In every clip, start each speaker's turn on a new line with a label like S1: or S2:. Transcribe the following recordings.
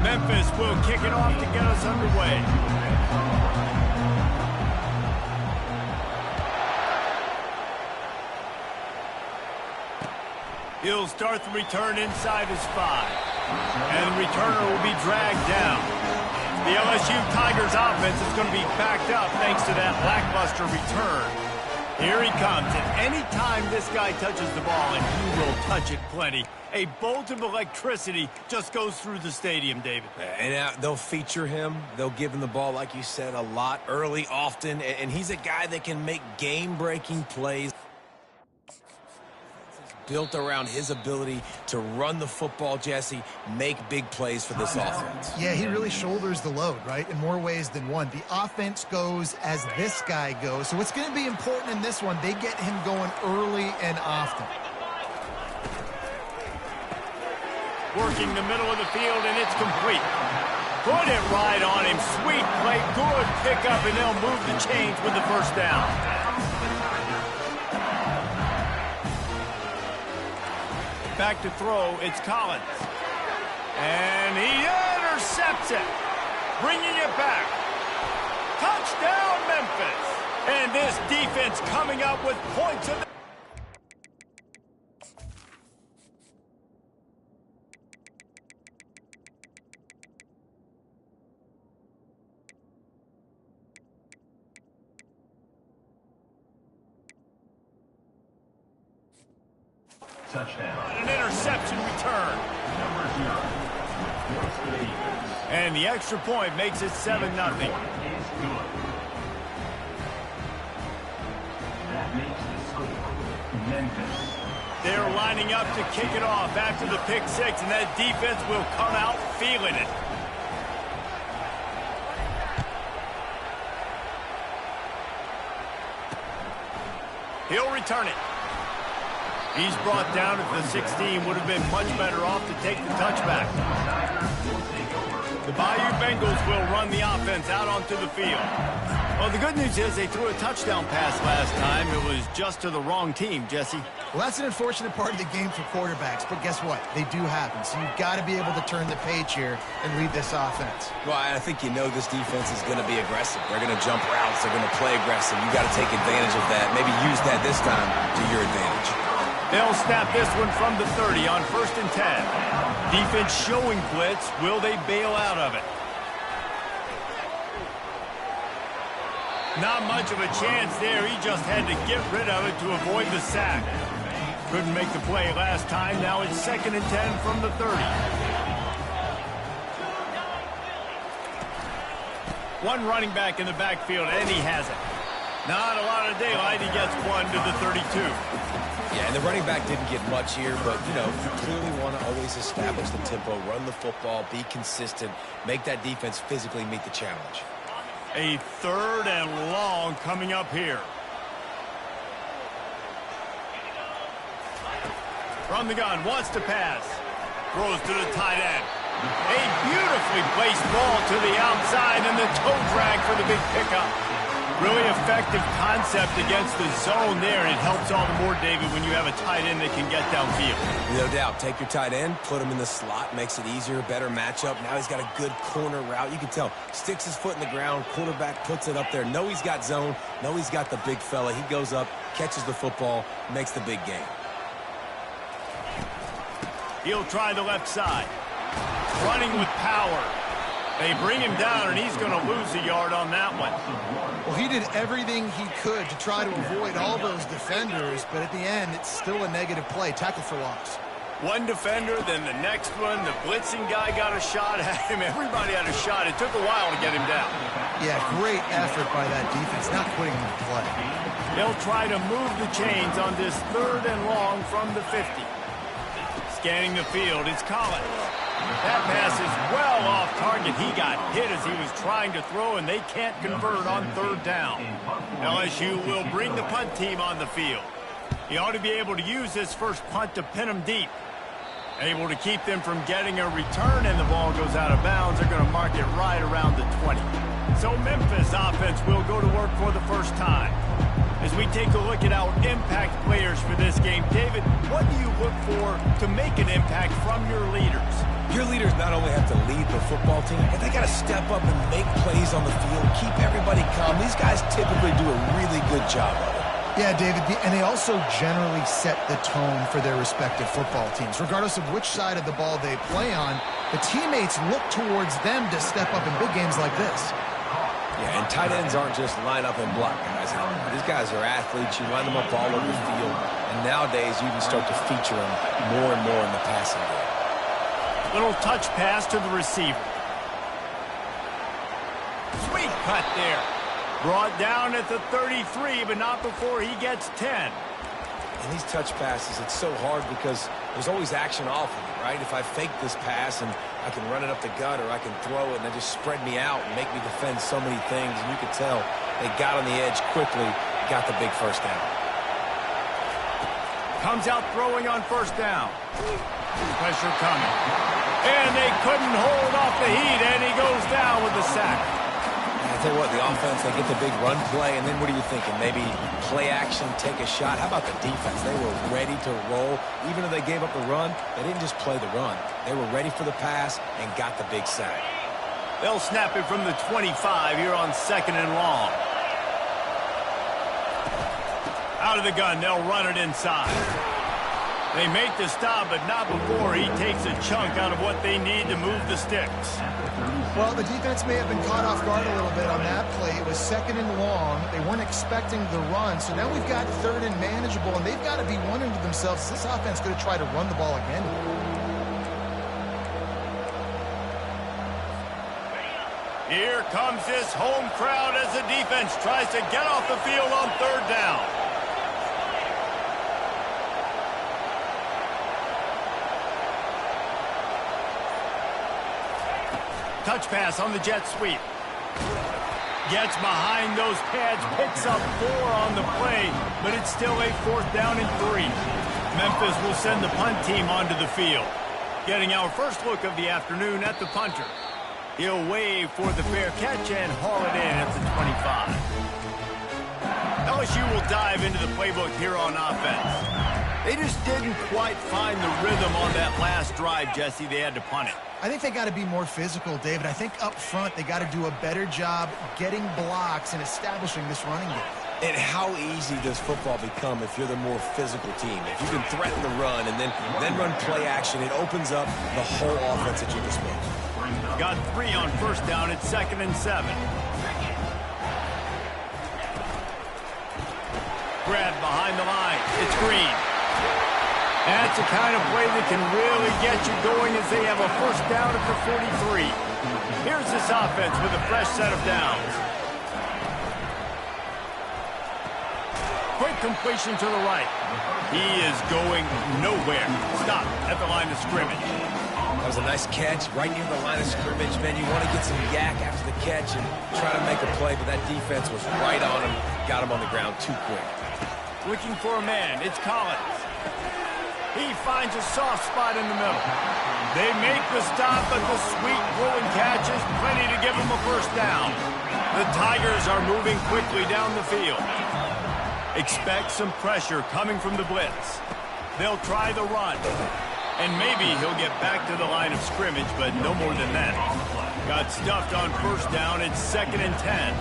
S1: Memphis will kick it off to get us underway. He'll start the return inside his 5. And the returner will be dragged down. The LSU Tigers offense is going to be backed up thanks to that lackluster return. Here he comes, and any time this guy touches the ball, and he will touch it plenty, a bolt of electricity just goes through the stadium, David.
S2: And they'll feature him. They'll give him the ball, like you said, a lot, early, often, and he's a guy that can make game-breaking plays. Built around his ability to run the football, Jesse, make big plays for this offense.
S3: Yeah, he really shoulders the load, right, in more ways than one. The offense goes as this guy goes, so it's going to be important in this one. They get him going early and often.
S1: Working the middle of the field, and it's complete. Put it right on him. Sweet play, good pickup, and they'll move the chains with the first down. Back to throw, it's Collins. And he intercepts it. Bringing it back. Touchdown, Memphis. And this defense coming up with points of the... Touchdown. An interception return. And the extra point makes it 7-0. They're lining up to kick it off after the pick 6, and that defense will come out feeling it. He'll return it. He's brought down at the 16. Would have been much better off to take the touchback. The Bayou Bengals will run the offense out onto the field. Well, the good news is they threw a touchdown pass last time. It was just to the wrong team, Jesse.
S3: Well, that's an unfortunate part of the game for quarterbacks, but guess what? They do happen, so you've got to be able to turn the page here and lead this offense.
S2: Well, I think you know this defense is going to be aggressive. They're going to jump routes. They're going to play aggressive. You got to take advantage of that. Maybe use that this time to your advantage.
S1: They'll snap this one from the 30 on 1st and 10. Defense showing blitz. Will they bail out of it? Not much of a chance there. He just had to get rid of it to avoid the sack. Couldn't make the play last time. Now it's 2nd and 10 from the 30. One running back in the backfield, and he has it. Not a lot of daylight. He gets one to the 32.
S2: Yeah, and the running back didn't get much here, but, you know, you clearly want to always establish the tempo, run the football, be consistent, make that defense physically meet the challenge.
S1: A 3rd and long coming up here. From the gun, wants to pass. Throws to the tight end. A beautifully placed ball to the outside, and the toe drag for the big pickup. Really effective concept against the zone there. It helps all the more, David, when you have a tight end that can get downfield.
S2: No doubt. Take your tight end, put him in the slot, makes it easier, better matchup. Now he's got a good corner route. You can tell. Sticks his foot in the ground, quarterback puts it up there. Know he's got zone, know he's got the big fella. He goes up, catches the football, makes the big game.
S1: He'll try the left side. Running with power. They bring him down, and he's going to lose a yard on that one.
S3: Well, he did everything he could to try to avoid all those defenders, but at the end, it's still a negative play. Tackle for loss.
S1: One defender, then the next one. The blitzing guy got a shot at him. Everybody had a shot. It took a while to get him down.
S3: Yeah, great effort by that defense, not quitting on the play.
S1: They'll try to move the chains on this 3rd and long from the 50. Scanning the field, it's Collins. That pass is well off target. He got hit as he was trying to throw, and they can't convert on 3rd down. LSU will bring the punt team on the field. He ought to be able to use this first punt to pin them deep. Able to keep them from getting a return, and the ball goes out of bounds. They're going to mark it right around the 20. So Memphis offense will go to work for the first time. As we take a look at our impact players for this game, David, what do you look for to make an impact from your leaders?
S2: Your leaders not only have to lead the football team, but they got to step up and make plays on the field, keep everybody calm. These guys typically do a really good job of it.
S3: Yeah, David, and they also generally set the tone for their respective football teams. Regardless of which side of the ball they play on, the teammates look towards them to step up in big games like this.
S2: Yeah, and tight ends aren't just line up and block guys. These guys are athletes. You line them up all over the field. And nowadays, you can start to feature them more and more in the passing game.
S1: Little touch pass to the receiver. Sweet cut there. Brought down at the 33, but not before he gets 10.
S2: And these touch passes, it's so hard because there's always action off of it, right? If I fake this pass and I can run it up the gut or I can throw it and they just spread me out and make me defend so many things. And you could tell they got on the edge quickly, got the big first down.
S1: Comes out throwing on first down. Pressure coming. And they couldn't hold off the heat, and he goes down with the sack.
S2: I tell you what, the offense, they get the big run play, and then what are you thinking? Maybe play action, take a shot. How about the defense? They were ready to roll. Even though they gave up the run, they didn't just play the run. They were ready for the pass and got the big sack.
S1: They'll snap it from the 25 here on 2nd and long. Out of the gun, they'll run it inside. They make the stop, but not before he takes a chunk out of what they need to move the sticks.
S3: Well, the defense may have been caught off guard a little bit on that play. It was 2nd and long. They weren't expecting the run. So now we've got 3rd and manageable, and they've got to be wondering to themselves, is this offense going to try to run the ball again?
S1: Here comes this home crowd as the defense tries to get off the field on 3rd down. Touch pass on the jet sweep. Gets behind those pads, picks up 4 on the play, but it's still a 4th down and 3. Memphis will send the punt team onto the field. Getting our first look of the afternoon at the punter. He'll wave for the fair catch and haul it in at the 25. LSU will dive into the playbook here on offense. They just didn't quite find the rhythm on that last drive, Jesse. They had to punt it.
S3: I think they got to be more physical, David. I think up front they got to do a better job getting blocks and establishing this running game.
S2: And how easy does football become if you're the more physical team? If you can threaten the run and then run play action, it opens up the whole offense at your disposal.
S1: Got 3 on first down at 2nd and 7. Grab behind the line. It's Green. That's the kind of play that can really get you going as they have a first down at the 43. Here's this offense with a fresh set of downs. Quick completion to the right. He is going nowhere. Stop at the line of scrimmage.
S2: That was a nice catch right near the line of scrimmage. Man, you want to get some yak after the catch and try to make a play, but that defense was right on him. Got him on the ground too quick.
S1: Looking for a man. It's Collins. He finds a soft spot in the middle. They make the stop, but the sweet throw and catch is plenty to give them a first down. The Tigers are moving quickly down the field. Expect some pressure coming from the blitz. They'll try the run. And maybe he'll get back to the line of scrimmage, but no more than that. Got stuffed on first down. It's 2nd and 10.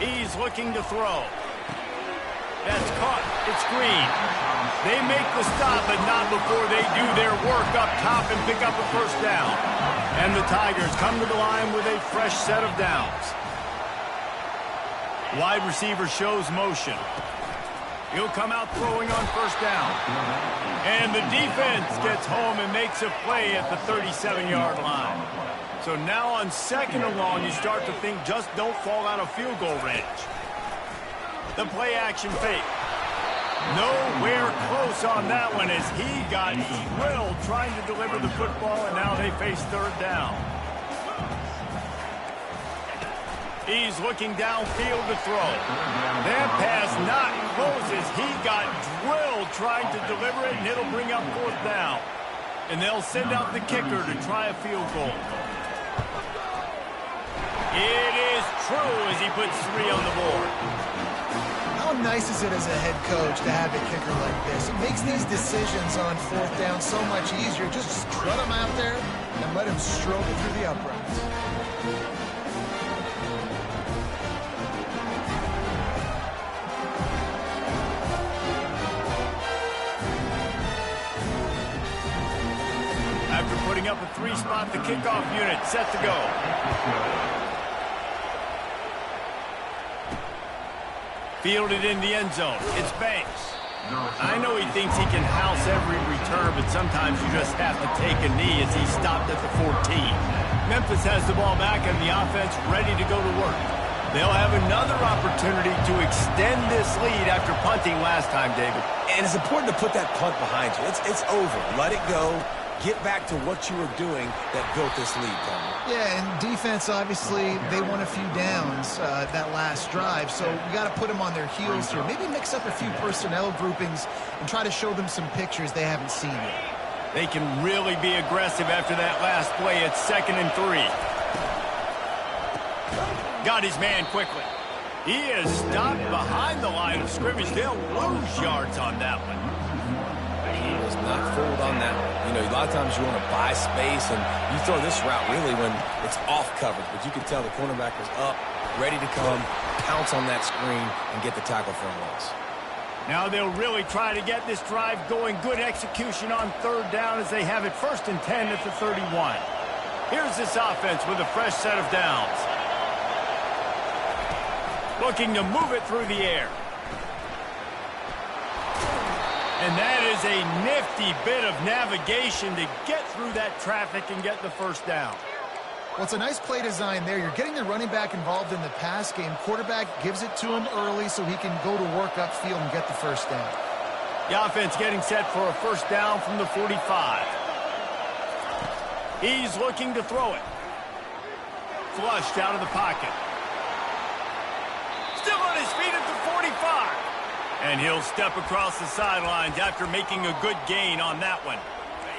S1: He's looking to throw. That's caught. It's Green. They make the stop, but not before they do their work up top and pick up a first down. And the Tigers come to the line with a fresh set of downs. Wide receiver shows motion. He'll come out throwing on first down. And the defense gets home and makes a play at the 37-yard line. So now on 2nd and long, you start to think just don't fall out of field goal range. The play action fake. Nowhere close on that one as he got drilled trying to deliver the football, and now they face 3rd down. He's looking downfield to throw. That pass not close as he got drilled trying to deliver it, and it'll bring up 4th down. And they'll send out the kicker to try a field goal. It is true as he puts 3 on the board.
S3: How nice is it as a head coach to have a kicker like this? It makes these decisions on fourth down so much easier. Just strut him out there and let him stroke it through the uprights.
S1: After putting up a three-spot, the kickoff unit set to go. Fielded in the end zone. It's Banks. I know he thinks he can house every return, but sometimes you just have to take a knee as he stopped at the 14. Memphis has the ball back and the offense ready to go to work. They'll have another opportunity to extend this lead after punting last time, David.
S2: And it's important to put that punt behind you. It's over. Let it go. Get back to what you were doing that built this lead, Tom.
S3: Yeah, and defense, obviously, they won a few downs that last drive, so we got to put them on their heels here. Maybe mix up a few personnel groupings and try to show them some pictures they haven't seen yet.
S1: They can really be aggressive after that last play. It's 2nd and 3. Got his man quickly. He is stopped behind the line of scrimmage. They'll lose yards on that one.
S2: He was not fooled on that one. You know, a lot of times you want to buy space, and you throw this route really when it's off coverage. But you can tell the cornerback was up, ready to come, pounce on that screen, and get the tackle for a loss.
S1: Now they'll really try to get this drive going. Good execution on 3rd down as they have it 1st and 10 at the 31. Here's this offense with a fresh set of downs. Looking to move it through the air. And that is a nifty bit of navigation to get through that traffic and get the 1st down.
S3: Well, it's a nice play design there. You're getting the running back involved in the pass game. Quarterback gives it to him early so he can go to work upfield and get the 1st down.
S1: The offense getting set for a 1st down from the 45. He's looking to throw it. Flushed out of the pocket. Still on his feet at the 45. And he'll step across the sidelines after making a good gain on that one.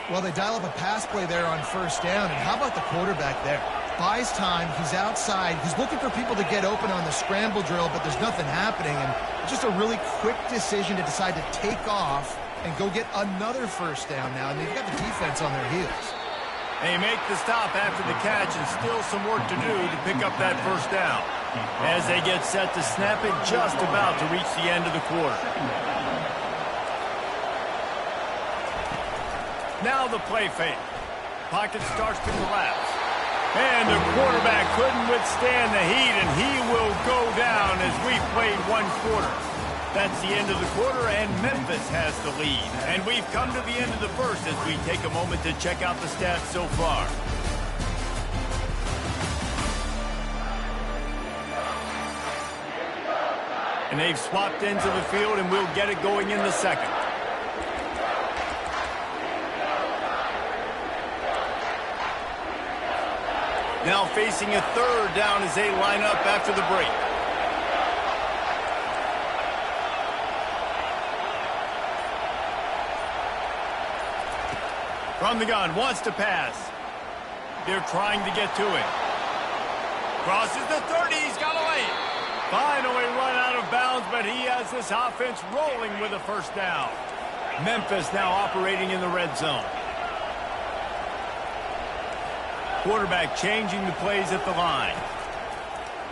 S3: Well, they dial up a pass play there on 1st down, and how about the quarterback there? Buys time, he's outside, he's looking for people to get open on the scramble drill, but there's nothing happening, and just a really quick decision to decide to take off and go get another 1st down now, and they've got the defense on their heels.
S1: They make the stop after the catch, and still some work to do to pick up that 1st down. As they get set to snap it, just about to reach the end of the quarter. Now the play fake. Pocket starts to collapse. And the quarterback couldn't withstand the heat, and he will go down as we played 1 quarter. That's the end of the quarter, and Memphis has the lead. And we've come to the end of the 1st as we take a moment to check out the stats so far. And they've swapped ends of the field, and we'll get it going in the 2nd. Now facing a 3rd down as they line up after the break. From the gun, wants to pass. They're trying to get to it. Crosses the 30, he's got a lane. Finally run out of bounds, but he has this offense rolling with a 1st down. Memphis now operating in the red zone. Quarterback changing the plays at the line.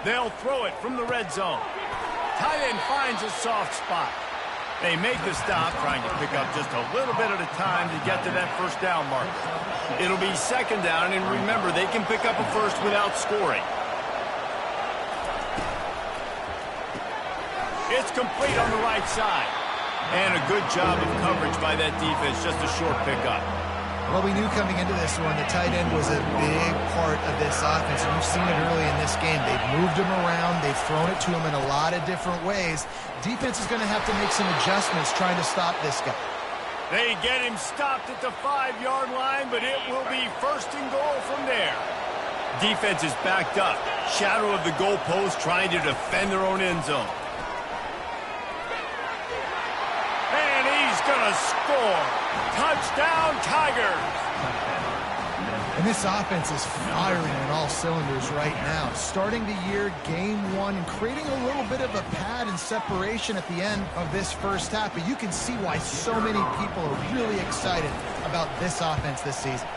S1: They'll throw it from the red zone. Tight end finds a soft spot. They make the stop, trying to pick up just a little bit at a time to get to that 1st down marker. It'll be 2nd down, and remember, they can pick up a 1st without scoring. It's complete on the right side. And a good job of coverage by that defense, just a short pickup.
S3: Well, we knew coming into this one the tight end was a big part of this offense, and you've seen it early in this game. They've moved him around. They've thrown it to him in a lot of different ways. Defense is going to have to make some adjustments trying to stop this guy.
S1: They get him stopped at the 5-yard line, but it will be 1st and goal from there. Defense is backed up. Shadow of the goalpost, trying to defend their own end zone. Gonna score. Touchdown, Tigers.
S3: And And this offense is firing on all cylinders right now. Starting the year, game one, and creating a little bit of a pad and separation at the end of this first half. But you can see why so many people are really excited about this offense this season.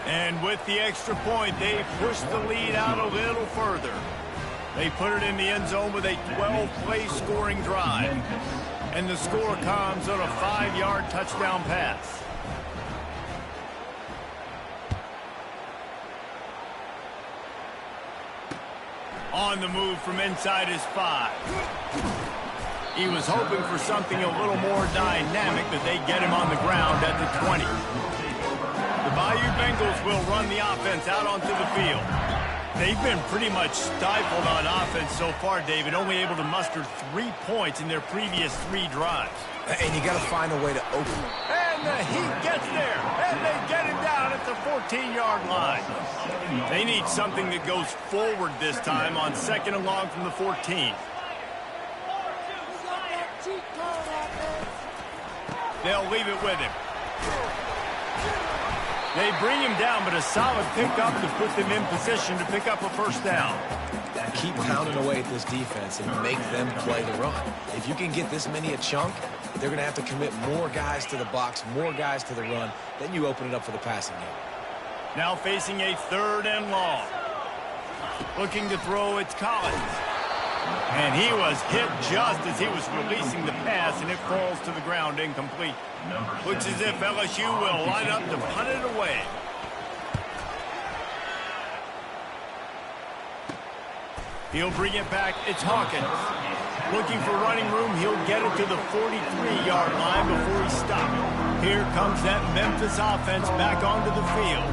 S1: And with the extra point, they pushed the lead out a little further. They put it in the end zone with a 12-play scoring drive. And the score comes on a 5-yard touchdown pass. On the move from inside his 5. He was hoping for something a little more dynamic, but they get him on the ground at the 20. The Bayou Bengals will run the offense out onto the field. They've been pretty much stifled on offense so far, David, only able to muster 3 points in their previous 3 drives.
S2: And you got to find a way to open them.
S1: And the Heat gets there, and they get him down at the 14-yard line. They need something that goes forward this time on 2nd and long from the 14. They'll leave it with him. They bring him down, but a solid pickup to put them in position to pick up a first down.
S2: Keep pounding away at this defense and make them play the run. If you can get this many a chunk, they're going to have to commit more guys to the box, more guys to the run. Then you open it up for the passing game.
S1: Now facing a 3rd and long. Looking to throw, it's Collins. And he was hit just as he was releasing the pass, and it falls to the ground incomplete. Looks as if LSU will line up to punt it away. He'll bring it back. It's Hawkins. Looking for running room. He'll get it to the 43-yard line before he stops. Here comes that Memphis offense back onto the field.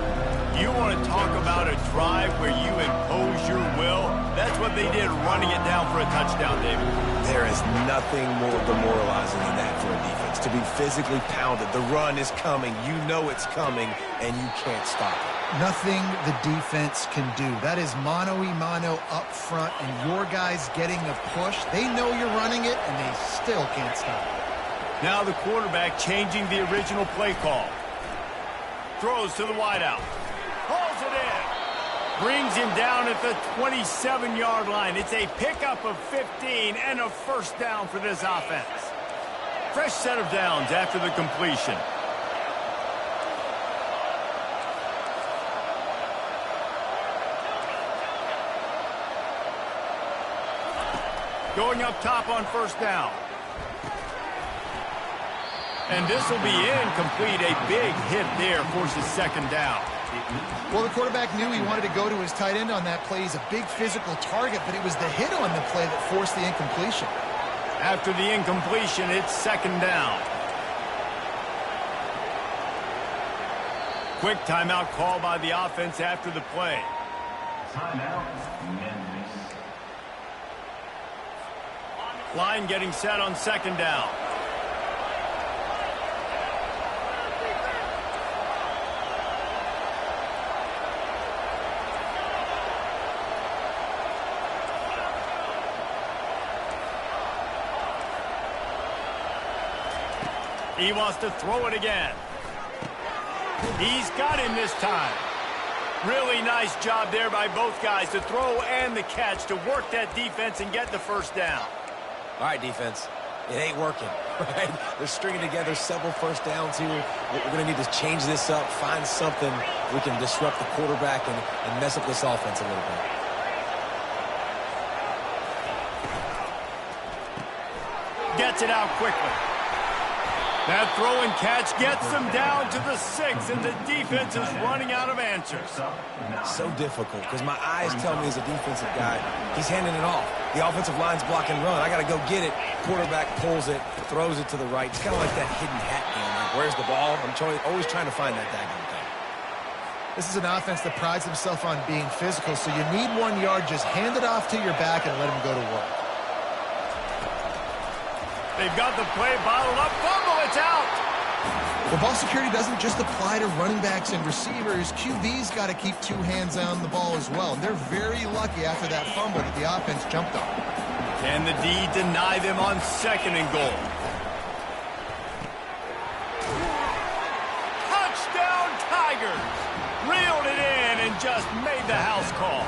S1: You want to talk about a drive where you impose your will? That's what they did, running it down for a touchdown, David.
S2: There is nothing more demoralizing than that for a defense. To be physically pounded. The run is coming. You know it's coming, and you can't stop it.
S3: Nothing the defense can do. That is mano-a-mano up front, and your guys getting the push. They know you're running it, and they still can't stop it.
S1: Now the quarterback changing the original play call. Throws to the wideout. Pulls it in. Brings him down at the 27-yard line. It's a pickup of 15 and a first down for this offense. Fresh set of downs after the completion. Going up top on first down. And this will be incomplete. A big hit there forces 2nd down.
S3: Well, the quarterback knew he wanted to go to his tight end on that play. He's a big physical target, but it was the hit on the play that forced the incompletion.
S1: After the incompletion, it's 2nd down. Quick timeout call by the offense after the play.
S4: Timeout, Memphis.
S1: Line getting set on 2nd down. He wants to throw it again. He's got him this time. Really nice job there by both guys to throw and the catch to work that defense and get the first down.
S2: All right, defense. It ain't working, right? They're stringing together several first downs here. We're going to need to change this up, find something we can disrupt the quarterback and mess up this offense a little bit.
S1: Gets it out quickly. That throw and catch gets them down to the 6, and the defense is running out of answers.
S2: So difficult because my eyes tell me as a defensive guy, he's handing it off. The offensive line's block and run. I got to go get it. Quarterback pulls it, throws it to the right. It's kind of like that hidden hat game. Like, where's the ball? I'm always trying to find that daggone thing.
S3: This is an offense that prides himself on being physical, so you need 1 yard. Just hand it off to your back and let him go to work.
S1: They've got the play bottled up. Fumble, it's out.
S3: Well, ball security doesn't just apply to running backs and receivers. QB's got to keep 2 hands on the ball as well. And they're very lucky after that fumble that the offense jumped on.
S1: Can the D deny them on 2nd and goal? Touchdown, Tigers. Reeled it in. and just made the house call.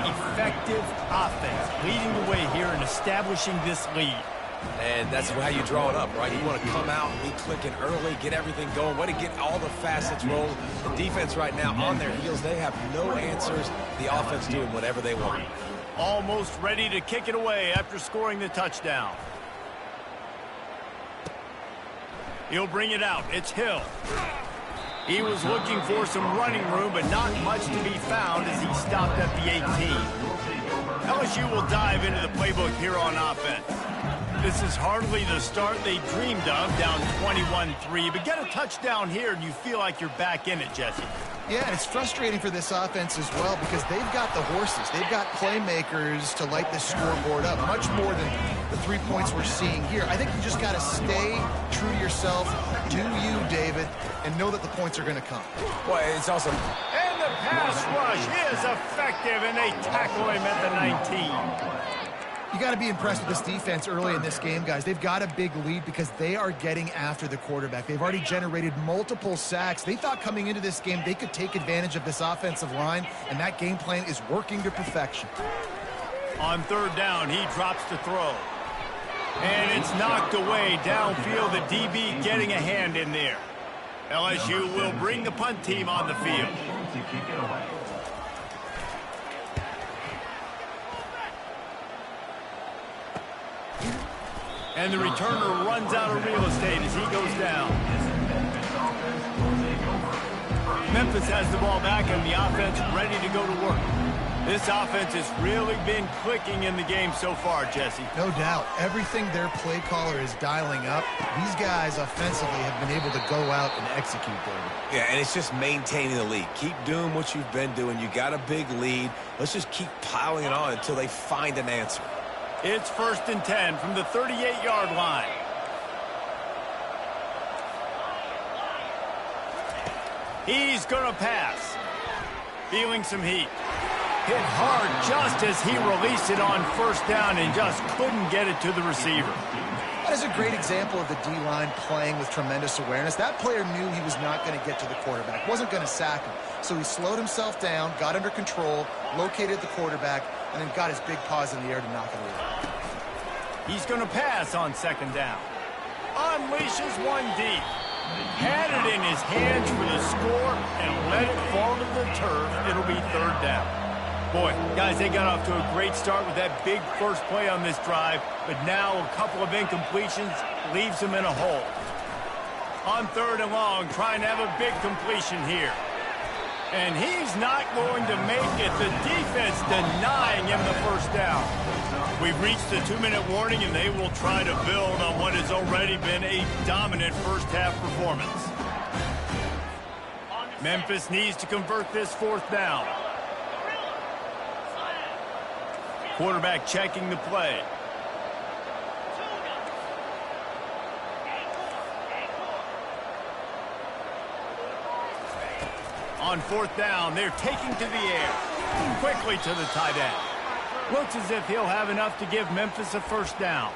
S1: Effective offense leading the way here and establishing this lead.
S2: And that's how you draw it up, right? You want to come out, be clicking early, get everything going, way to get all the facets rolling. The defense right now on their heels, they have no answers. The offense doing whatever they want.
S1: Almost ready to kick it away after scoring the touchdown. He'll bring it out. It's Hill. He was looking for some running room, but not much to be found as he stopped at the 18. LSU will dive into the playbook here on offense. This is hardly the start they dreamed of, down 21-3, but get a touchdown here and you feel like you're back in it, Jesse.
S3: Yeah, and it's frustrating for this offense as well because they've got the horses. They've got playmakers to light this scoreboard up, much more than the 3 points we're seeing here. I think you just got to stay true to yourself, do you, David, and know that the points are going to come.
S2: Boy, it's awesome.
S1: And the pass rush is effective, and they tackle him at the 19.
S3: You got to be impressed with this defense early in this game, guys. They've got a big lead because they are getting after the quarterback. They've already generated multiple sacks. They thought coming into this game they could take advantage of this offensive line, and that game plan is working to perfection.
S1: On third down, he drops to throw. And it's knocked away downfield. The DB getting a hand in there. LSU will bring the punt team on the field.
S4: To kick it away.
S1: And the returner runs out of real estate as he goes down. Memphis has the ball back and the offense ready to go to work. This offense has really been clicking in the game so far, Jesse.
S3: No doubt. Everything their play caller is dialing up, these guys offensively have been able to go out and execute, David.
S2: Yeah, and it's just maintaining the lead. Keep doing what you've been doing. You got a big lead. Let's just keep piling it on until they find an answer.
S1: It's 1st and 10 from the 38-yard line. He's going to pass. Feeling some heat. Hit hard just as he released it on 1st down and just couldn't get it to the receiver.
S3: That is a great example of the D-line playing with tremendous awareness. That player knew he was not going to get to the quarterback, wasn't going to sack him. So he slowed himself down, got under control, located the quarterback, and then got his big paws in the air to knock it away.
S1: He's going to pass on 2nd down. Unleashes one deep. Had it in his hands for the score and let it fall to the turf. It'll be 3rd down. Boy, guys, they got off to a great start with that big first play on this drive, but now a couple of incompletions leaves them in a hole. On 3rd and long, trying to have a big completion here. And he's not going to make it. The defense denying him the 1st down. We've reached the 2-minute warning, and they will try to build on what has already been a dominant first-half performance. Memphis needs to convert this 4th down. Quarterback checking the play. On 4th down, they're taking to the air. Quickly to the tight end. Looks as if he'll have enough to give Memphis a 1st down.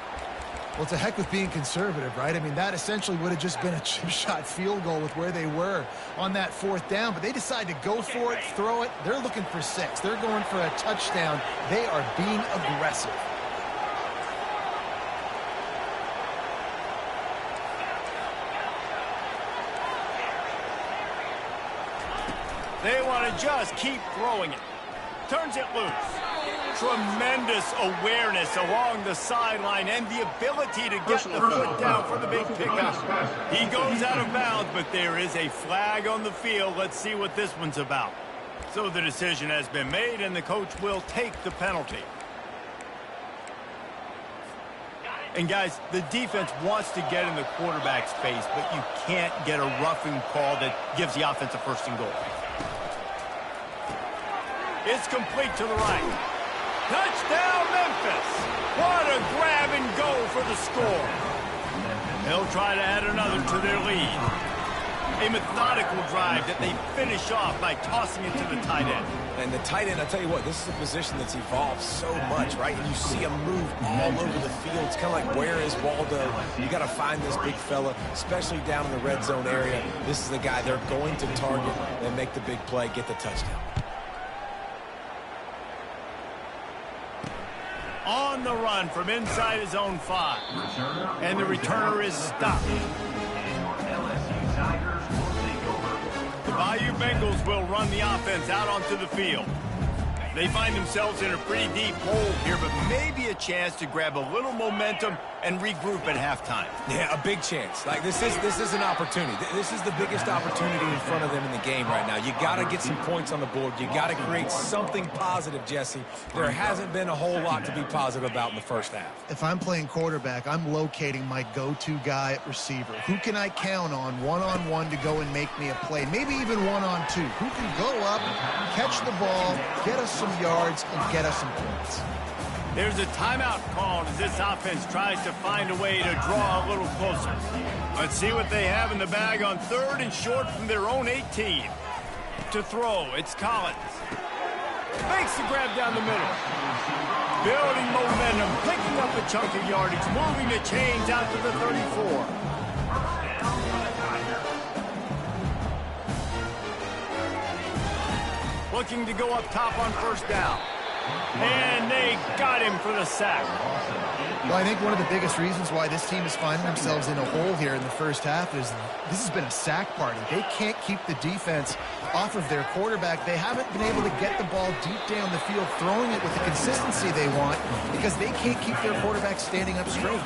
S3: Well, it's a heck with being conservative, right? I mean, that essentially would have just been a chip shot field goal with where they were on that 4th down. But they decide to go for it, throw it. They're looking for 6. They're going for a touchdown. They are being aggressive.
S1: They want to just keep throwing it. Turns it loose. Tremendous awareness along the sideline and the ability to get the foot down for the big pickup. He goes out of bounds, but there is a flag on the field. Let's see what this one's about. So the decision has been made, and the coach will take the penalty. And, guys, the defense wants to get in the quarterback's face, but you can't get a roughing call that gives the offense a 1st and goal. It's complete to the right. Touchdown, Memphis! What a grab and go for the score. They'll try to add another to their lead. A methodical drive that they finish off by tossing it to the tight end.
S2: And the tight end, I'll tell you what, this is a position that's evolved so much, right? And you see him move all over the field. It's kind of like, where is Waldo? You got to find this big fella, especially down in the red zone area. This is the guy they're going to target and make the big play, get the touchdown.
S1: On the run from inside his own 5. And the returner is stopped. The Bayou Bengals will run the offense out onto the field. They find themselves in a pretty deep hole here, but maybe a chance to grab a little momentum and regroup at halftime.
S2: Yeah, a big chance. Like, this is an opportunity. This is the biggest opportunity in front of them in the game right now. You got to get some points on the board. You got to create something positive, Jesse. There hasn't been a whole lot to be positive about in the first half.
S3: If I'm playing quarterback, I'm locating my go-to guy at receiver. Who can I count on one-on-one to go and make me a play? Maybe even one-on-two. Who can go up, catch the ball, get us some yards, and get us some points?
S1: There's a timeout called as this offense tries to find a way to draw a little closer. Let's see what they have in the bag on 3rd and short from their own 18. To throw, it's Collins. Makes the grab down the middle. Building momentum, picking up a chunk of yardage, moving the chains out to the 34. Looking to go up top on 1st down. And they got him for the sack.
S3: Well, I think one of the biggest reasons why this team is finding themselves in a hole here in the first half is this has been a sack party. They can't keep the defense off of their quarterback. They haven't been able to get the ball deep down the field, throwing it with the consistency they want because they can't keep their quarterback standing up straight.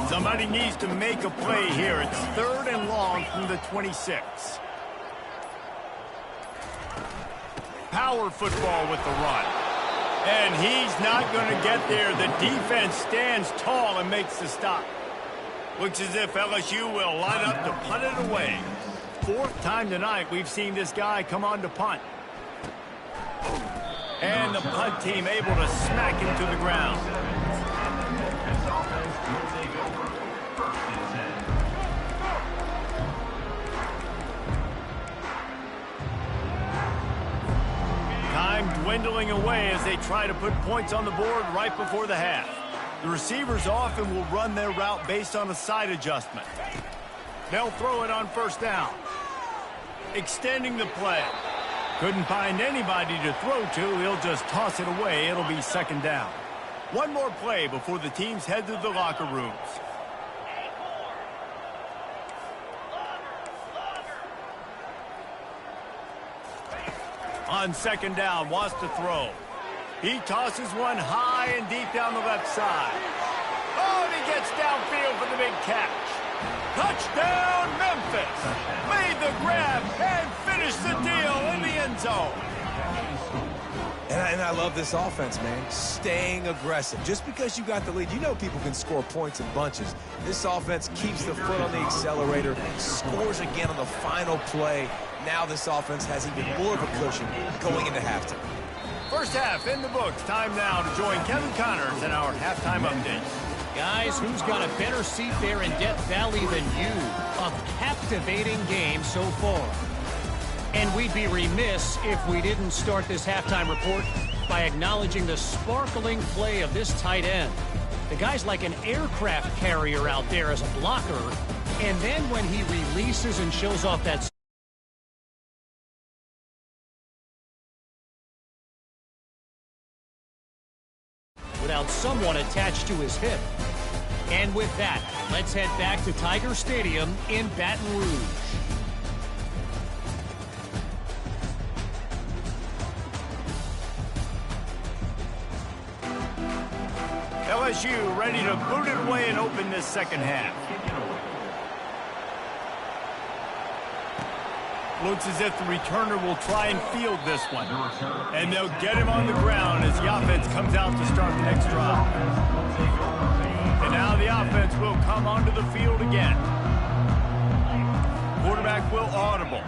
S1: Somebody needs to make a play here. It's 3rd and long from the 26. Power football with the run. And he's not going to get there. The defense stands tall and makes the stop. Looks as if LSU will line up to punt it away. 4th time tonight we've seen this guy come on to punt. And the punt team able to smack him to the ground. Time dwindling away as they try to put points on the board right before the half. The receivers often will run their route based on a side adjustment. They'll throw it on 1st down. Extending the play. Couldn't find anybody to throw to. He'll just toss it away. It'll be 2nd down. One more play before the teams head to the locker rooms. On 2nd down, wants to throw. He tosses one high and deep down the left side. Oh, and he gets downfield for the big catch. Touchdown, Memphis. Made the grab and finished the deal in the end zone.
S2: And I love this offense, man. Staying aggressive. Just because you got the lead, you know people can score points in bunches. This offense keeps the foot on the accelerator, scores again on the final play. Now this offense has even more of a cushion going into halftime.
S1: First half in the books. Time now to join Kevin Connors in our halftime update.
S5: Guys, who's got a better seat there in Death Valley than you? A captivating game so far. And we'd be remiss if we didn't start this halftime report by acknowledging the sparkling play of this tight end. The guy's like an aircraft carrier out there as a blocker. And then when he releases and shows off that without someone attached to his hip. And with that, let's head back to Tiger Stadium in Baton Rouge.
S1: LSU ready to boot it away and open this 2nd half. Looks as if the returner will try and field this one. And they'll get him on the ground as the offense comes out to start the next drive. And now the offense will come onto the field again. Quarterback will audible.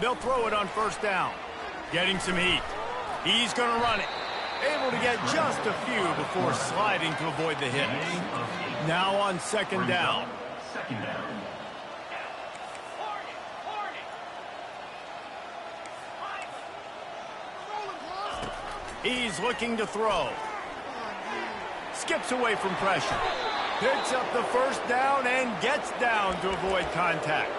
S1: They'll throw it on 1st down. Getting some heat. He's going to run it. Able to get just a few before sliding to avoid the hit. Now on second down.
S4: Second down.
S1: He's looking to throw. Skips away from pressure. Picks up the first down and gets down to avoid contact.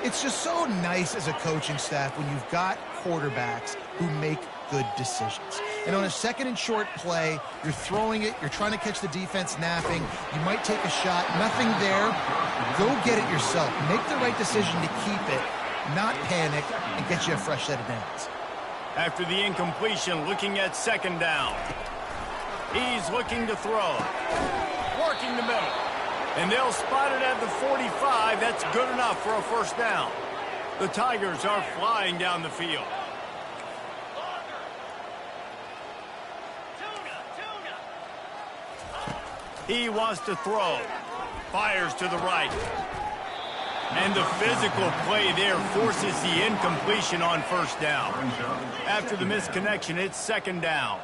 S3: It's just so nice as a coaching staff when you've got quarterbacks who make good decisions. And on a second and short play, you're throwing it, you're trying to catch the defense napping, you might take a shot, nothing there. Go get it yourself. Make the right decision to keep it, not panic, and get you a fresh set of downs.
S1: After the incompletion, looking at second down. He's looking to throw. Working the middle. And they'll spot it at the 45. That's good enough for a first down. The Tigers are flying down the field. He wants to throw. Fires to the right. And the physical play there forces the incompletion on first down. After the misconnection, it's second down.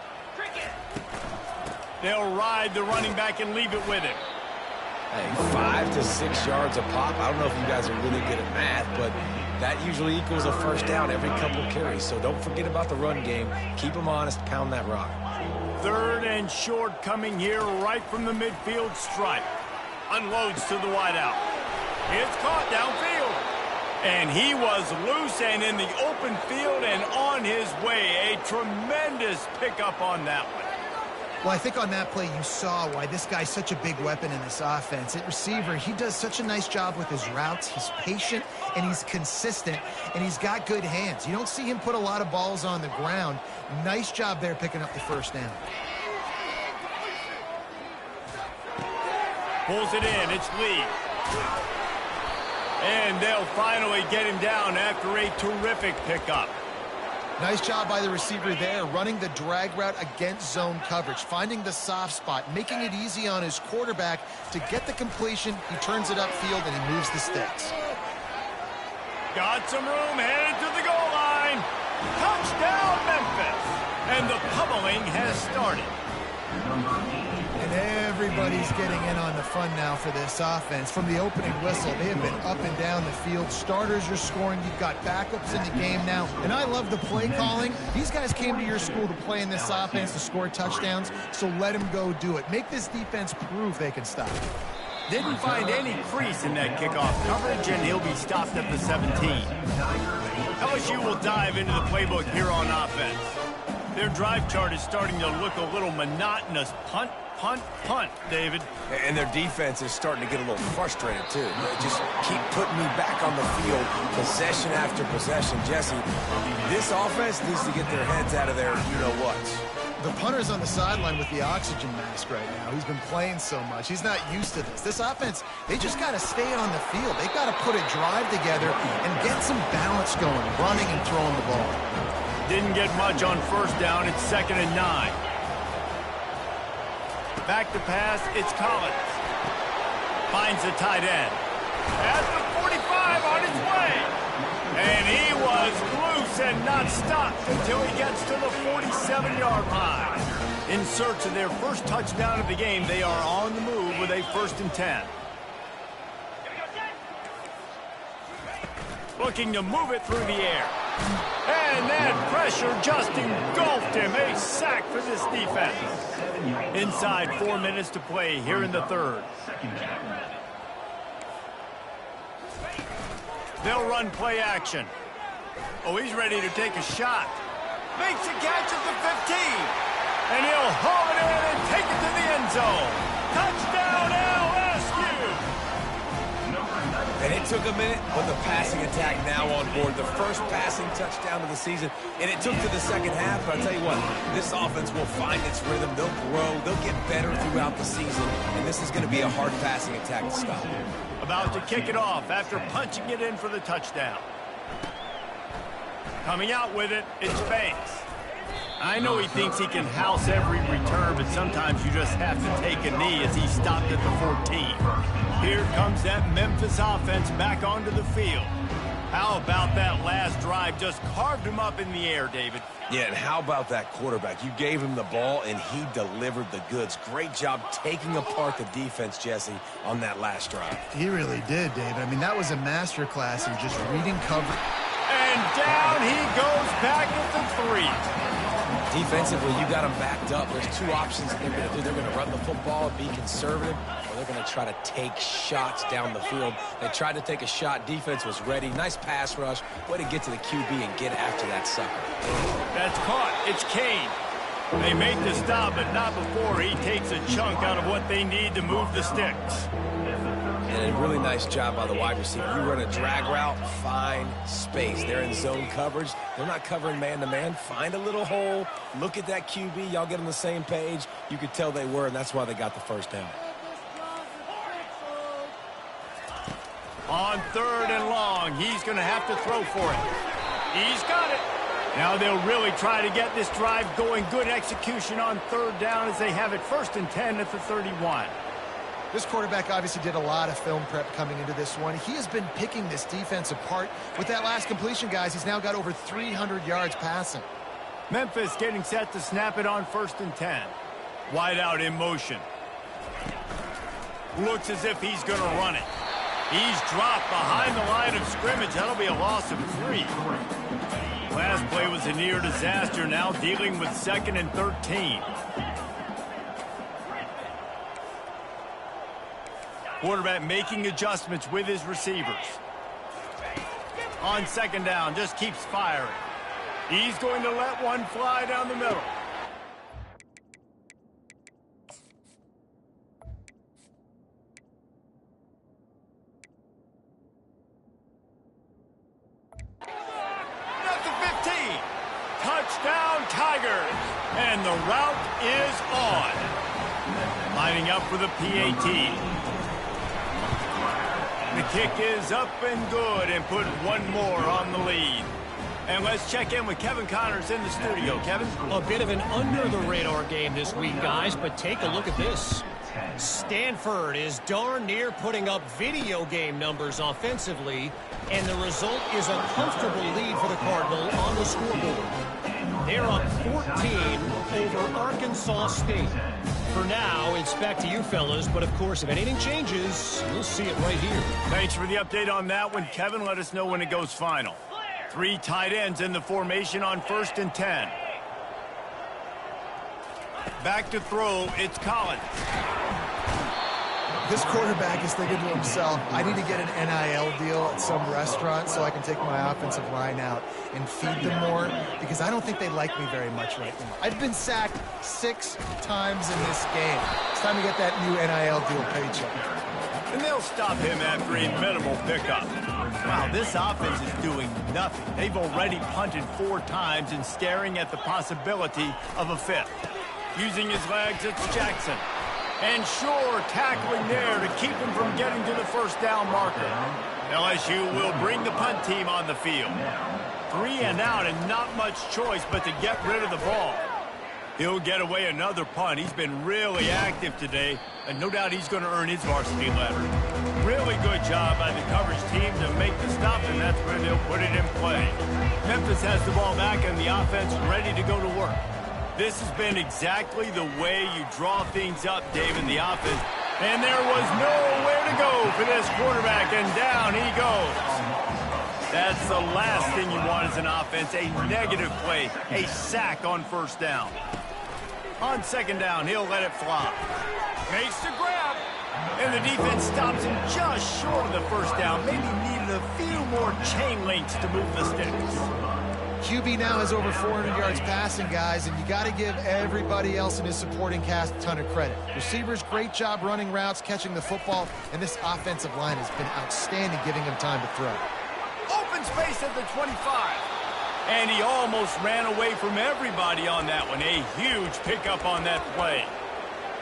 S1: They'll ride the running back and leave it with him.
S2: Hey, 5 to 6 yards a pop. I don't know if you guys are really good at math, but that usually equals a first down every couple carries. So don't forget about the run game. Keep them honest. Pound that rock.
S1: Third and short coming here right from the midfield stripe. Unloads to the wideout. It's caught downfield. And he was loose and in the open field and on his way. A tremendous pickup on that one.
S3: Well, I think on that play you saw why this guy's such a big weapon in this offense. At receiver, he does such a nice job with his routes. He's patient, and he's consistent, and he's got good hands. You don't see him put a lot of balls on the ground. Nice job there picking up the first down.
S1: Pulls it in. It's Lee. And they'll finally get him down after a terrific pickup.
S3: Nice job by the receiver there, running the drag route against zone coverage, finding the soft spot, making it easy on his quarterback to get the completion. He turns it upfield, and he moves the sticks.
S1: Got some room, headed to the goal line. Touchdown, Memphis. And the pummeling has started.
S3: And everybody's getting in on the fun now for this offense. From the opening whistle, they have been up and down the field. Starters are scoring. You've got backups in the game now. And I love the play calling. These guys came to your school to play in this offense to score touchdowns, so let them go do it. Make this defense prove they can stop it.
S1: Didn't find any crease in that kickoff coverage, and he'll be stopped at the 17. LSU will dive into the playbook here on offense. Their drive chart is starting to look a little monotonous. Punt, punt, punt, David.
S2: And their defense is starting to get a little frustrated, too. Just keep putting me back on the field, possession after possession. Jesse, this offense needs to get their heads out of their you-know-whats.
S3: The punter's on the sideline with the oxygen mask right now. He's been playing so much. He's not used to this. This offense, they just got to stay on the field. They got to put a drive together and get some balance going, running and throwing the ball.
S1: Didn't get much on first down. It's 2nd and 9. Back to pass. It's Collins. Finds the tight end. At the 45 on his way. And he was loose and not stopped until he gets to the 47-yard line. In search of their first touchdown of the game, they are on the move with a 1st and 10. Looking to move it through the air. And that pressure just engulfed him. A sack for this defense. Inside 4 minutes to play here in the third. They'll run play action. Oh, he's ready to take a shot. Makes a catch at the 15. And he'll haul it in and take it to the end zone. Touchdown, LSU!
S2: And it took a minute, but the passing attack now on board. The first passing touchdown of the season, and it took to the second half. But I'll tell you what, this offense will find its rhythm. They'll grow. They'll get better throughout the season. And this is going to be a hard passing attack to stop.
S1: About to kick it off after punching it in for the touchdown. Coming out with it, it's Banks. I know he thinks he can house every return, but sometimes you just have to take a knee as he stopped at the 14. Here comes that Memphis offense back onto the field. How about that last drive? Just carved him up in the air, David.
S2: Yeah, and how about that quarterback? You gave him the ball, and he delivered the goods. Great job taking apart the defense, Jesse, on that last drive.
S3: He really did, David. I mean, that was a masterclass in just reading coverage.
S1: And down he goes back at the 3.
S2: Defensively, you got them backed up. There's two options that they're going to do. They're going to run the football and be conservative, or they're going to try to take shots down the field. They tried to take a shot. Defense was ready. Nice pass rush. Way to get to the QB and get after that sucker.
S1: That's caught. It's Kane. They make the stop, but not before he takes a chunk out of what they need to move the sticks.
S2: And a really nice job by the wide receiver. You run a drag route, find space. They're in zone coverage. They're not covering man-to-man. Find a little hole. Look at that QB. Y'all get on the same page. You could tell they were, and that's why they got the first down.
S1: On 3rd and long, he's going to have to throw for it. He's got it. Now they'll really try to get this drive going. Good execution on 3rd down as they have it 1st and 10 at the 31.
S3: This quarterback obviously did a lot of film prep coming into this one. He has been picking this defense apart. With that last completion, guys, he's now got over 300 yards passing.
S1: Memphis getting set to snap it on 1st and 10. Wide out in motion. Looks as if he's going to run it. He's dropped behind the line of scrimmage. That'll be a loss of 3. Last play was a near disaster. Now dealing with 2nd and 13. Quarterback making adjustments with his receivers. On 2nd down, just keeps firing. He's going to let one fly down the middle. At the 15. Touchdown, Tigers. And the route is on. Lining up for the PAT. The kick is up and good and put one more on the lead. And let's check in with Kevin Connors in the studio. Kevin?
S5: A bit of an under-the-radar game this week, guys, but take a look at this. Stanford is darn near putting up video game numbers offensively, and the result is a comfortable lead for the Cardinal on the scoreboard. They're up 14 over Arkansas State. For now, it's back to you fellas, but of course, if anything changes, we'll see it right here.
S1: Thanks for the update on that one, Kevin. Let us know when it goes final. 3 tight ends in the formation on 1st and 10. Back to throw, it's Collins.
S3: This quarterback is thinking to himself, I need to get an NIL deal at some restaurant so I can take my offensive line out and feed them more, because I don't think they like me very much right now. I've been sacked 6 times in this game. It's time to get that new NIL deal paycheck.
S1: And they'll stop him after a minimal pickup. Wow, this offense is doing nothing. They've already punted 4 times and staring at the possibility of a 5th. Using his legs, it's Jackson. And sure, tackling there to keep him from getting to the 1st down marker. LSU will bring the punt team on the field. 3 and out and not much choice but to get rid of the ball. He'll get away another punt. He's been really active today, and no doubt he's going to earn his varsity letter. Really good job by the coverage team to make the stop, and that's where they'll put it in play. Memphis has the ball back, and the offense ready to go to work. This has been exactly the way you draw things up, Dave, in the offense. And there was nowhere to go for this quarterback, and down he goes. That's the last thing you want as an offense, a negative play, a sack on 1st down. On 2nd down, he'll let it fly. Makes the grab. And the defense stops him just short of the 1st down. Maybe needed a few more chain links to move the sticks.
S3: QB now has over 400 yards passing, guys, and you got to give everybody else in his supporting cast a ton of credit. Receivers, great job running routes, catching the football, and this offensive line has been outstanding, giving him time to throw.
S1: Open space at the 25. And he almost ran away from everybody on that one. A huge pickup on that play.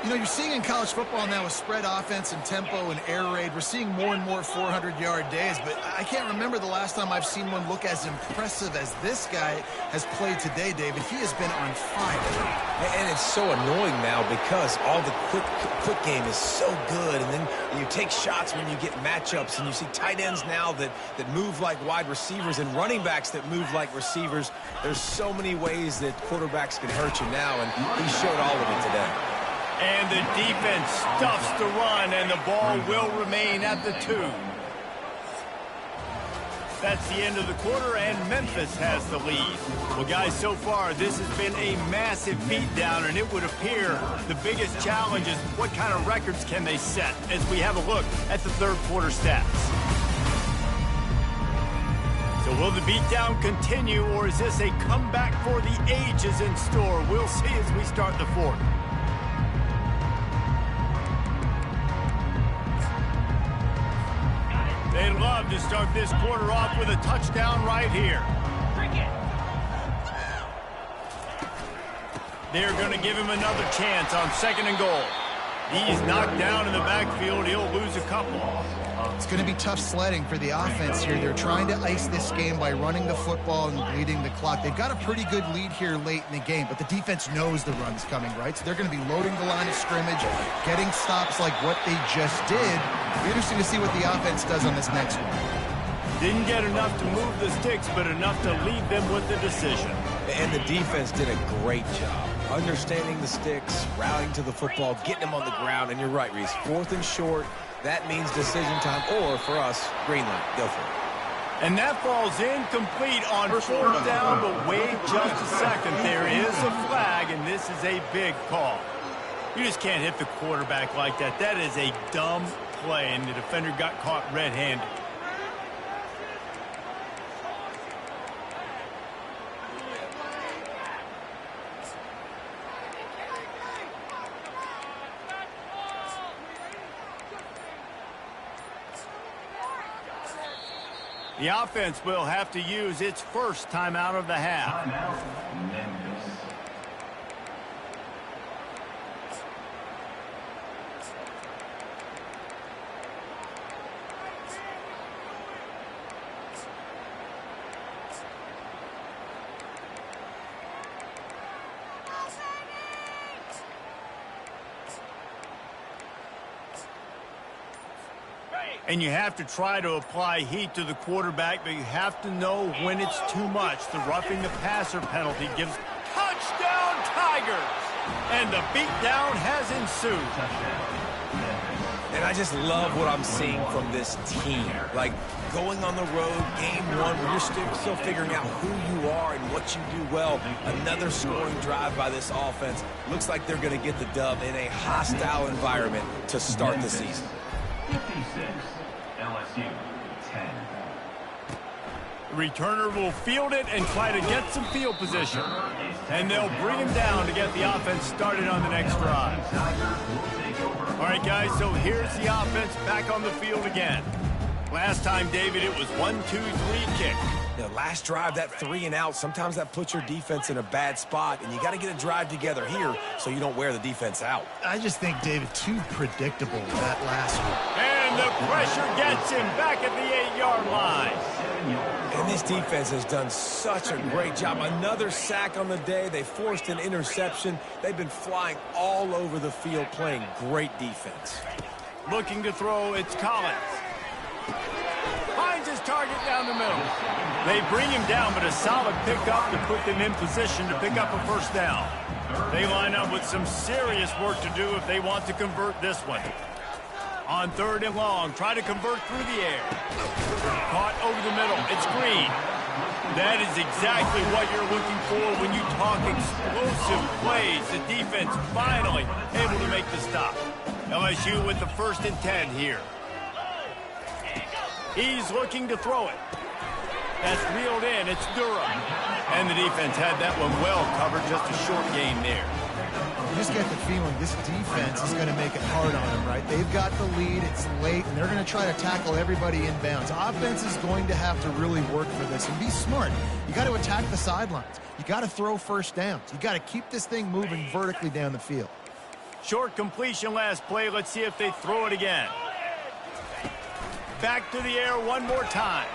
S3: You know, you're seeing in college football now with spread offense and tempo and air raid, we're seeing more and more 400-yard days, but I can't remember the last time I've seen one look as impressive as this guy has played today, David. He has been on fire.
S2: And it's so annoying now because all the quick game is so good, and then you take shots when you get matchups, and you see tight ends now that move like wide receivers and running backs that move like receivers. There's so many ways that quarterbacks can hurt you now, and he showed all of it today.
S1: And the defense stuffs the run, and the ball will remain at the 2. That's the end of the quarter, and Memphis has the lead. Well, guys, so far, this has been a massive beatdown, and it would appear the biggest challenge is what kind of records can they set as we have a look at the third quarter stats. So will the beatdown continue, or is this a comeback for the ages in store? We'll see as we start the fourth. They'd love to start this quarter off with a touchdown right here. They're going to give him another chance on 2nd and goal. He's knocked down in the backfield. He'll lose a couple.
S3: It's going to be tough sledding for the offense here. They're trying to ice this game by running the football and bleeding the clock. They've got a pretty good lead here late in the game, but the defense knows the run's coming, right? So they're going to be loading the line of scrimmage, getting stops like what they just did. It'll be interesting to see what the offense does on this next one.
S1: Didn't get enough to move the sticks, but enough to lead them with the decision.
S2: And the defense did a great job understanding the sticks, rallying to the football, getting them on the ground. And you're right, Reese, 4th and short. That means decision time, or for us, green light. Go for it.
S1: And that falls incomplete on 4th down, but wait just a second. There is a flag, and this is a big call. You just can't hit the quarterback like that. That is a dumb play, and the defender got caught red-handed. The offense will have to use its first timeout of the half.
S4: Timeout, Memphis.
S1: And you have to try to apply heat to the quarterback, but you have to know when it's too much. The roughing the passer penalty gives touchdown Tigers. And the beatdown has ensued.
S2: And I just love what I'm seeing from this team. Like, going on the road, game one, where you're still figuring out who you are and what you do well. Another scoring drive by this offense. Looks like they're going to get the dub in a hostile environment to start the season.
S4: 56, LSU, 10.
S1: The returner will field it and try to get some field position. And they'll bring him down to get the offense started on the next drive. All right, guys, so here's the offense back on the field again. Last time, David, it was 1-2-3 kick.
S2: You know, last drive, that 3 and out, sometimes that puts your defense in a bad spot, and you got to get a drive together here so you don't wear the defense out.
S3: I just think, David, too predictable that last one.
S1: And the pressure gets him back at the 8-yard line.
S2: And this defense has done such a great job. Another sack on the day. They forced an interception. They've been flying all over the field playing great defense.
S1: Looking to throw, it's Collins. Finds his target down the middle. They bring him down, but a solid pickup to put them in position to pick up a first down. They line up with some serious work to do if they want to convert this one. On 3rd and long, try to convert through the air. Caught over the middle. It's Green. That is exactly what you're looking for when you talk explosive plays. The defense finally able to make the stop. LSU with the 1st and 10 here. He's looking to throw it. That's reeled in. It's Durham. And the defense had that one well covered. Just a short gain there.
S3: You just get the feeling this defense is going to make it hard on them, right? They've got the lead. It's late, and they're going to try to tackle everybody inbounds. Offense is going to have to really work for this and be smart. You got to attack the sidelines. You got to throw first downs. You got to keep this thing moving vertically down the field.
S1: Short completion last play. Let's see if they throw it again. Back to the air one more time.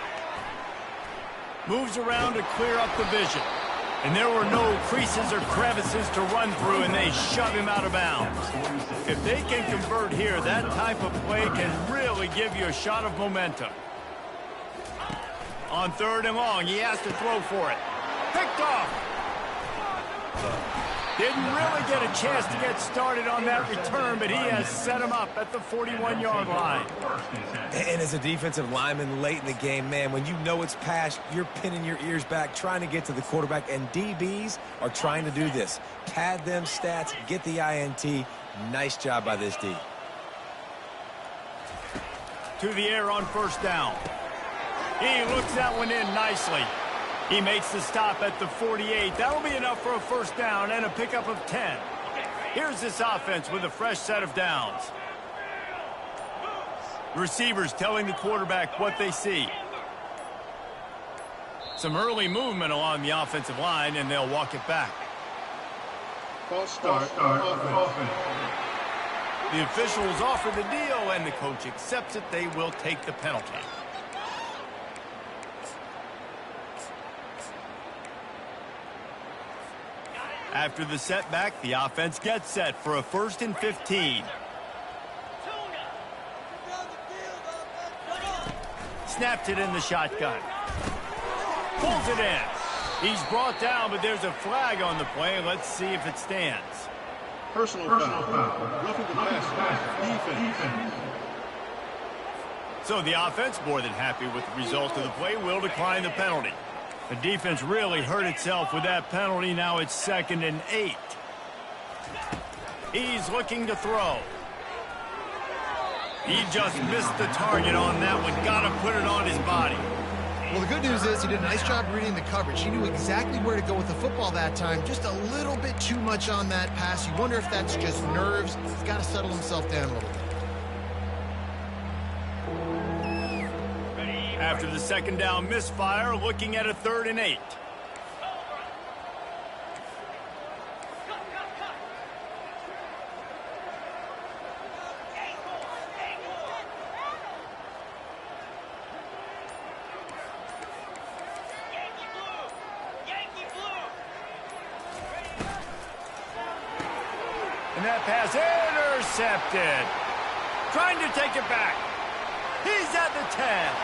S1: Moves around to clear up the vision. And there were no creases or crevices to run through, and they shove him out of bounds. If they can convert here, that type of play can really give you a shot of momentum. On 3rd and long, he has to throw for it. Picked off. Didn't really get a chance to get started on that return, but he has set him up at the 41-yard line.
S2: And as a defensive lineman late in the game, man, when you know it's pass, you're pinning your ears back, trying to get to the quarterback, and DBs are trying to do this. Pad them stats, get the INT. Nice job by this D.
S1: To the air on 1st down. He looks that one in nicely. He makes the stop at the 48. That'll be enough for a 1st down and a pickup of 10. Here's this offense with a fresh set of downs. Receivers telling the quarterback what they see. Some early movement along the offensive line, and they'll walk it back.
S6: False start.
S1: The officials offer the deal, and the coach accepts it. They will take the penalty. After the setback, the offense gets set for a 1st and 15. Snapped it in the shotgun. Pulls it in. He's brought down, but there's a flag on the play. Let's see if it stands.
S6: Personal foul. Roughing the pass. Defense.
S1: So the offense, more than happy with the result of the play, will decline the penalty. The defense really hurt itself with that penalty. Now it's 2nd and 8. He's looking to throw. He just missed the target on that one. Got to put it on his body.
S3: Well, the good news is he did a nice job reading the coverage. He knew exactly where to go with the football that time. Just a little bit too much on that pass. You wonder if that's just nerves. He's got to settle himself down a little bit.
S1: After the 2nd down misfire, looking at a 3rd and 8. And that pass intercepted. Trying to take it back. He's at the 10.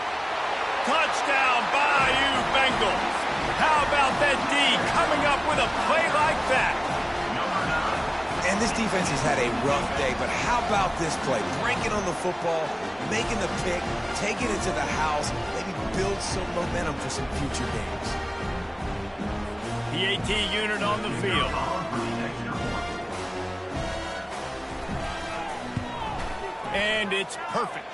S1: Touchdown, Bayou Bengals. How about that D coming up with a play like that?
S2: And this defense has had a rough day, but how about this play? Breaking on the football, making the pick, taking it to the house, maybe build some momentum for some future games.
S1: The AT unit on the field. And it's perfect.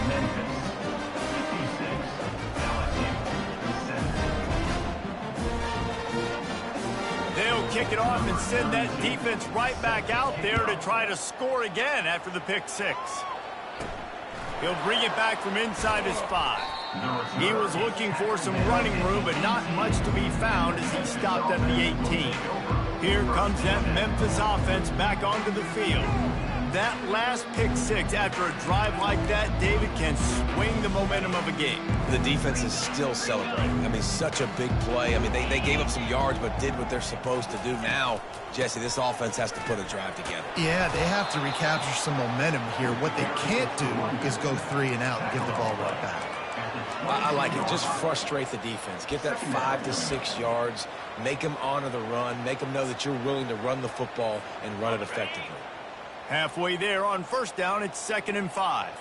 S4: Memphis 56, LSU 7.
S1: They'll kick it off and send that defense right back out there to try to score again after the pick 6. He'll bring it back from inside his 5. He was looking for some running room, but not much to be found as he stopped at the 18. Here comes that Memphis offense back onto the field. That last pick 6 after a drive like that, David, can swing the momentum of a game.
S2: The defense is still celebrating. I mean, such a big play. I mean, they gave up some yards but did what they're supposed to do. Now, Jesse, this offense has to put a drive together.
S3: Yeah, they have to recapture some momentum here. What they can't do is go 3 and out and give the ball right back.
S2: I like it. Just frustrate the defense. Get that 5 to 6 yards. Make them honor the run. Make them know that you're willing to run the football and run it effectively.
S1: Halfway there on 1st down, it's 2nd and 5.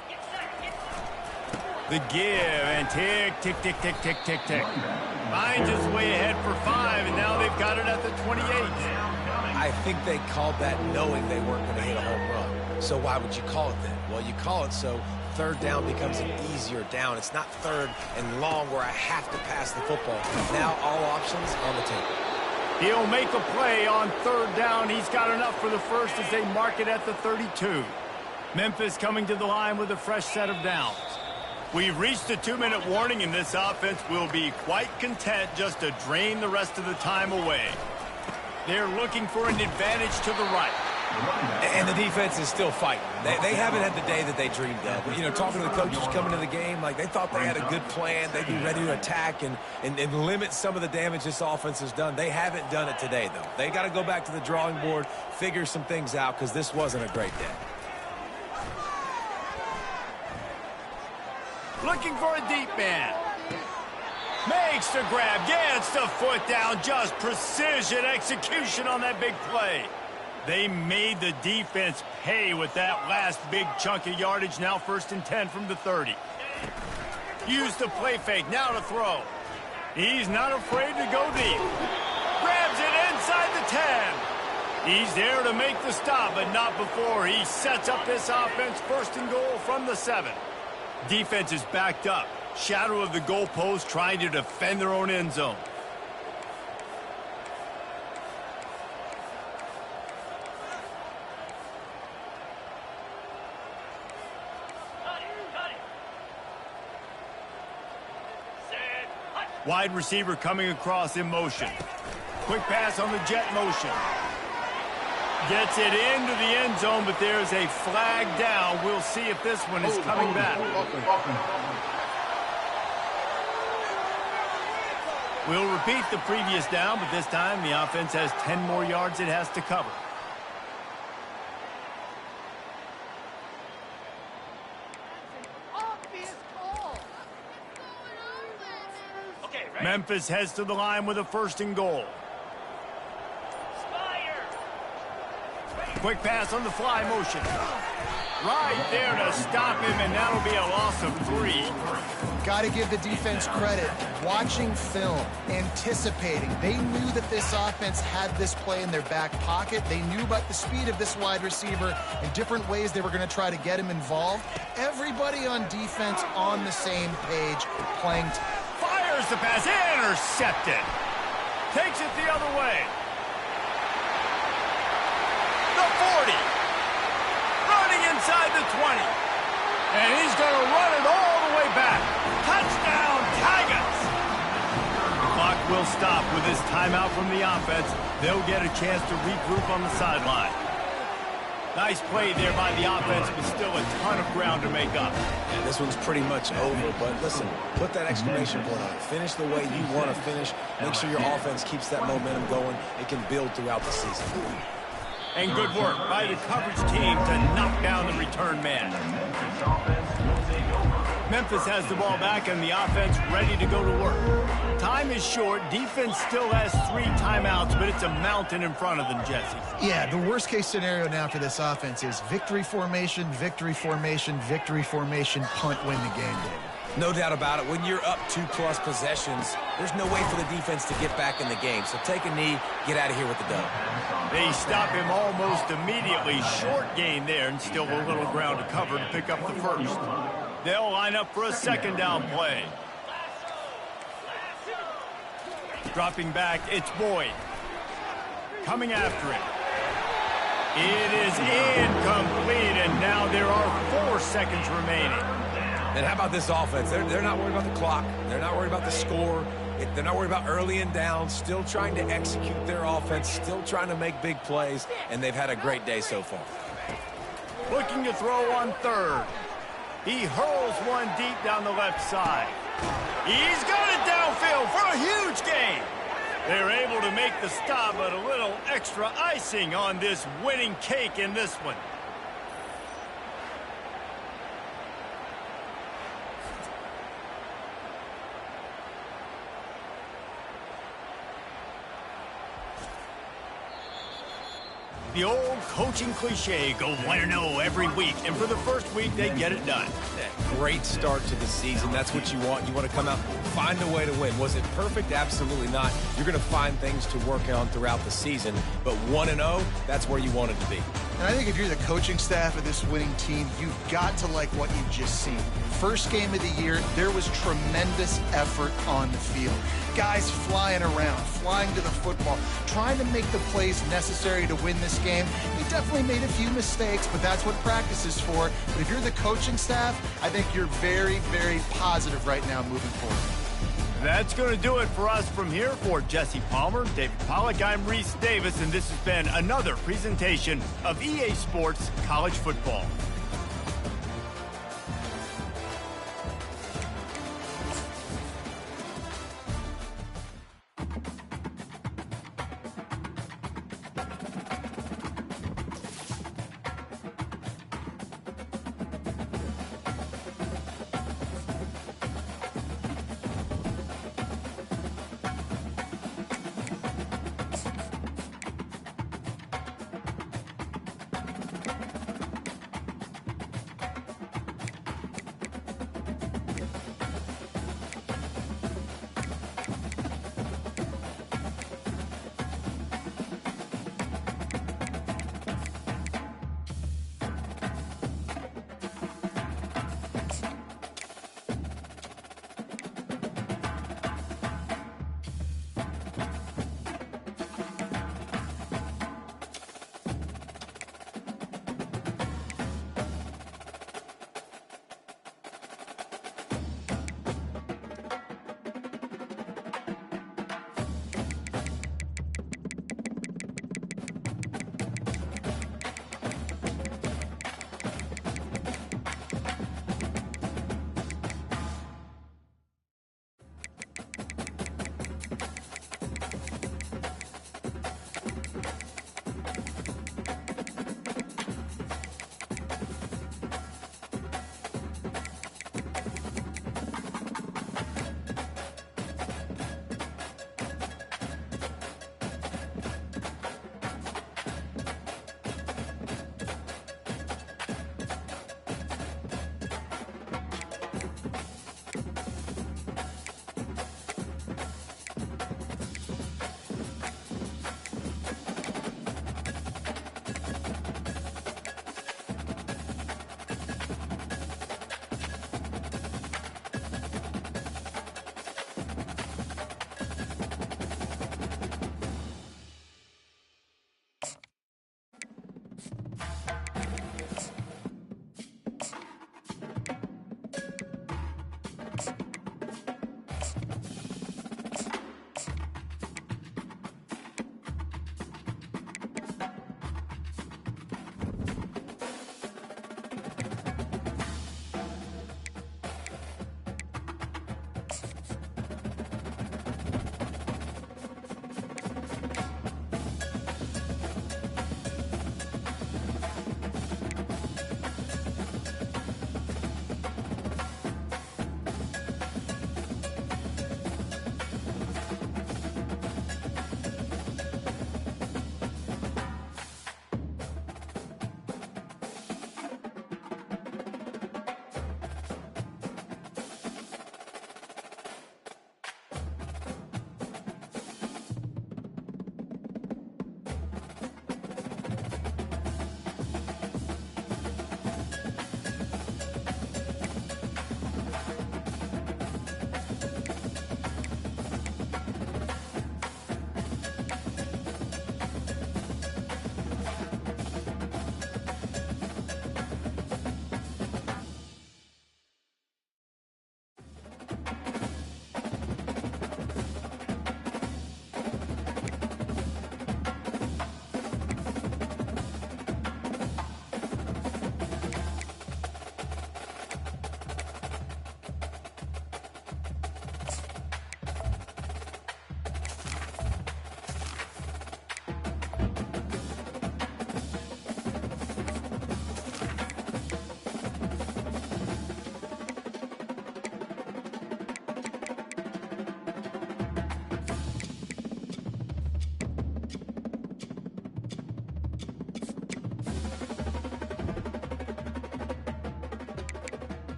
S1: The give and tick, tick, tick, tick, tick, tick, tick. Finds his way ahead for 5, and now they've got it at the 28.
S2: I think they called that knowing they weren't going to hit a home run. So why would you call it then? Well, you call it so 3rd down becomes an easier down. It's not 3rd and long where I have to pass the football. Now all options on the table.
S1: He'll make a play on 3rd down. He's got enough for the first as they mark it at the 32. Memphis coming to the line with a fresh set of downs. We've reached the 2-minute warning, and this offense will be quite content just to drain the rest of the time away. They're looking for an advantage to the right.
S2: And the defense is still fighting. They haven't had the day that they dreamed of. You know, talking to the coaches coming to the game, like they thought they had a good plan. They'd be ready to attack and limit some of the damage this offense has done. They haven't done it today, though. They got to go back to the drawing board, figure some things out, because this wasn't a great day.
S1: Looking for a deep man. Makes the grab, gets the foot down, just precision execution on that big play. They made the defense pay with that last big chunk of yardage. Now 1st and 10 from the 30. Use the play fake, now to throw. He's not afraid to go deep. Grabs it inside the 10. He's there to make the stop, but not before he sets up this offense. 1st and goal from the 7. Defense is backed up. Shadow of the goalpost, trying to defend their own end zone. Wide receiver coming across in motion. Quick pass on the jet motion. Gets it into the end zone, but there's a flag down. We'll see if this one is coming back. We'll repeat the previous down, but this time the offense has 10 more yards it has to cover. Memphis heads to the line with a 1st and goal. Quick pass on the fly motion. Right there to stop him, and that'll be a loss of 3.
S3: Got to give the defense credit. Watching film, anticipating. They knew that this offense had this play in their back pocket. They knew about the speed of this wide receiver and different ways they were going to try to get him involved. Everybody on defense on the same page, playing.
S1: Fires the pass, intercepted. Takes it the other way. The 40. Running inside the 20. And he's going to run it all the way back. Touchdown, Tigers! Clock will stop with this timeout from the offense. They'll get a chance to regroup on the sideline. Nice play there by the offense, but still a ton of ground to make up.
S2: Yeah, this one's pretty much over, but listen, put that exclamation point on it. Finish the way you want to finish. Make sure your offense keeps that momentum going. It can build throughout the season.
S1: And good work by the coverage team to knock down the return man. Memphis has the ball back and the offense ready to go to work. Time is short. Defense still has 3 timeouts, but it's a mountain in front of them, Jesse.
S3: Yeah, the worst-case scenario now for this offense is victory formation, victory formation, victory formation, punt, win the game, David.
S2: No doubt about it. When you're up 2+ possessions, there's no way for the defense to get back in the game. So take a knee, get out of here with the dub.
S1: They stop him almost immediately. Short gain there, and still a little ground to cover to pick up the 1st. They'll line up for a 2nd down play. Dropping back, it's Boyd. Coming after it. It is incomplete, and now there are 4 seconds remaining.
S2: And how about this offense? They're not worried about the clock. They're not worried about the score. They're not worried about early and down. Still trying to execute their offense. Still trying to make big plays. And they've had a great day so far.
S1: Looking to throw on 3rd. He hurls one deep down the left side. He's got it downfield for a huge gain. They're able to make the stop, but a little extra icing on this winning cake in this one. The old coaching cliche, go 1-0 every week, and for the first week, they get it done.
S2: Great start to the season. That's what you want. You want to come out, find a way to win. Was it perfect? Absolutely not. You're going to find things to work on throughout the season, but 1-0, that's where you want it to be.
S3: And I think if you're the coaching staff of this winning team, you've got to like what you've just seen. First game of the year, there was tremendous effort on the field. guys flying around, flying to the football, trying to make the plays necessary to win this game. He definitely made a few mistakes, but that's what practice is for. But if you're the coaching staff, I think you're very, very positive right now moving forward.
S1: That's going to do it for us from here. For Jesse Palmer, David Pollack, I'm Reese Davis, and this has been another presentation of EA Sports College Football.